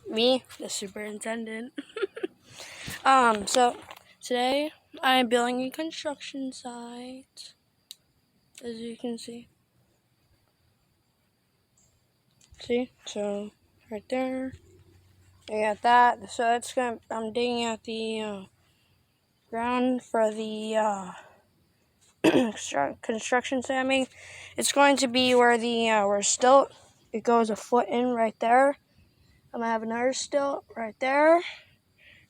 Me, the superintendent. So today I'm building a construction site, as you can see. See, so right there, I got that. So I'm digging out the ground for the construction site. I mean, it's going to be where where stilt it goes a foot in right there. I'm gonna have another stilt right there,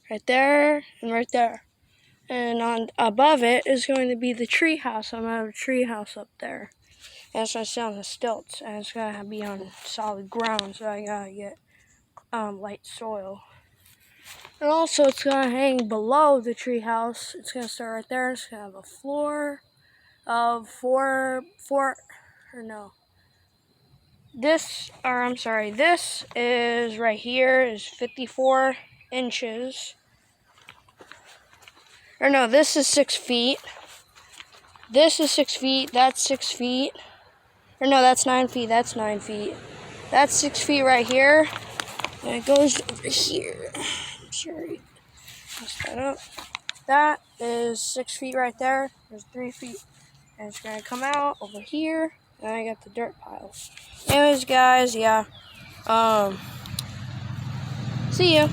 and right there. And on above it is going to be the treehouse. I'm gonna have a treehouse up there. And it's gonna sit on the stilts, and it's gonna be on solid ground, so I gotta get light soil. And also, it's gonna hang below the treehouse. It's gonna start right there. It's gonna have a floor of this is right here is 54 inches. Or no, this is 6 feet. This is 6 feet. That's 6 feet. Or no, that's 9 feet. That's 9 feet. That's 6 feet right here. And it goes over here. Sorry. Mess that up. That is 6 feet right there. There's 3 feet. And it's going to come out over here. And I got the dirt piles. Anyways, guys, yeah. See ya.